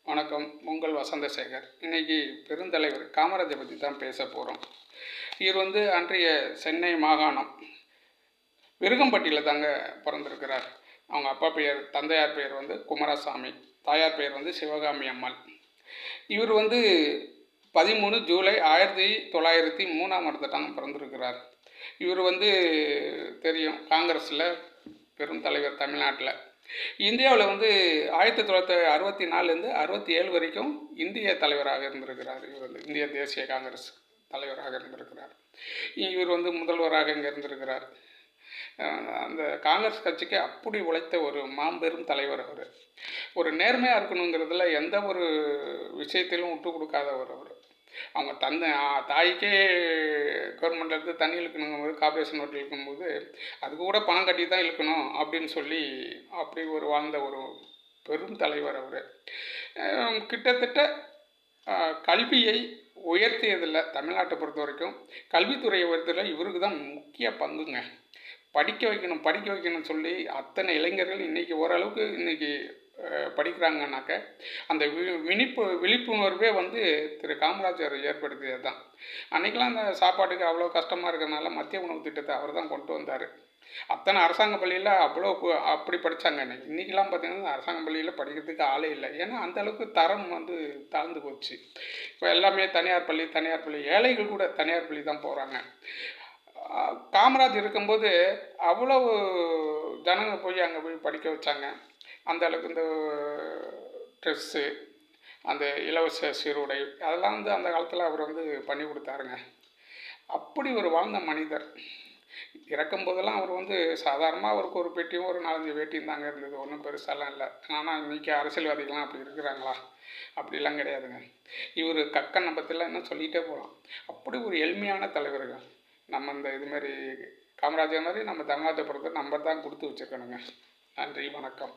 வணக்கம். உங்கள் வசந்தசேகர். இன்னைக்கு பெருந்தலைவர் காமராஜை பற்றி தான் பேச போகிறோம். இவர் அன்றைய சென்னை மாகாணம் விருகம்பட்டியில் தாங்க பிறந்திருக்கிறார். அவங்க அப்பா பெயர், தந்தையார் பெயர் குமாரசாமி, தாயார் பெயர் சிவகாமி அம்மாள். இவர் 13 ஜூலை 1903 தாங்க பிறந்திருக்கிறார். இவர் தெரியும், காங்கிரஸில் பெரும் தலைவர் தமிழ்நாட்டில். இந்தியாவில் 1964லேருந்து 67 வரைக்கும் இந்திய தலைவராக இருந்திருக்கிறார். இவர் இந்திய தேசிய காங்கிரஸ் தலைவராக இருந்திருக்கிறார். இவர் முதல்வராக இங்கே இருந்திருக்கிறார். அந்த காங்கிரஸ் கட்சிக்கு அப்படி உழைத்த ஒரு மாபெரும் தலைவர் அவர். ஒரு நேர்மையாக இருக்கணுங்கிறதுல எந்த ஒரு விஷயத்திலும் விட்டு கொடுக்காதவர் அவர். அவங்க தாய்க்கே கவர்மெண்ட்லேருந்து தண்ணி இழுக்கணுங்கும்போது, கார்பரேஷன் நோட்டு இழுக்கும்போது அதுக்கு கூட பணம் கட்டி தான் இழுக்கணும் அப்படின்னு சொல்லி அப்படி வாழ்ந்த ஒரு பெரும் தலைவர் அவர். கிட்டத்தட்ட கல்வியை உயர்த்தியதில், தமிழ்நாட்டை பொறுத்த வரைக்கும் கல்வித்துறையை உயர்த்ததில் இவருக்கு தான் முக்கிய பங்குங்க. படிக்க வைக்கணும்னு சொல்லி அத்தனை இளைஞர்கள் இன்றைக்கி ஓரளவுக்கு இன்றைக்கி படிக்கிறாங்கன்னாக்க அந்த விழிப்புணர்வே திரு காமராஜர் ஏற்படுத்தியது தான். அன்றைக்கெலாம் அந்த சாப்பாட்டுக்கு அவ்வளோ கஷ்டமாக இருக்கிறதுனால மத்திய உணவு திட்டத்தை அவர் தான் கொண்டு வந்தார். அத்தனை அரசாங்க பள்ளியில் அப்படி படித்தாங்க. இன்றைக்கெலாம் பார்த்திங்கன்னா அரசாங்க பள்ளியில் படிக்கிறதுக்கு ஆளே இல்லை. ஏன்னா அந்தளவுக்கு தரம் தாழ்ந்து போச்சு. இப்போ எல்லாமே தனியார் பள்ளி, ஏழைகள் கூட தனியார் பள்ளி தான் போகிறாங்க. காமராஜ் இருக்கும்போது அவ்வளோ ஜனங்க போய் அங்கே போய் படிக்க வச்சாங்க. அந்த அளவுக்கு இந்த ட்ரெஸ்ஸு, அந்த இலவச சீருடை, அதெல்லாம் அந்த காலத்தில் அவர் பண்ணி கொடுத்தாருங்க. அப்படி ஒரு வாழ்ந்த மனிதர். இறக்கும்போதெல்லாம் அவர் சாதாரணமாக அவருக்கு ஒரு பெட்டியும் ஒரு 4-5 வேட்டியும் தாங்க இருந்தது. ஒன்றும் பெருசாலாம் இல்லை. ஆனால் இன்றைக்கி அரசியல்வாதிகள்லாம் அப்படி இருக்கிறாங்களா? அப்படிலாம் கிடையாதுங்க. இவர் கக்கன் பற்றிலாம் இன்னும் சொல்லிகிட்டே போகலாம். அப்படி ஒரு எளிமையான தலைவர்கள். நம்ம இதுமாரி காமராஜர் மாதிரி நம்ம தமிழ்நாட்டை பொறுத்த நம்ம தான் கொடுத்து வச்சுருக்கணுங்க. நன்றி, வணக்கம்.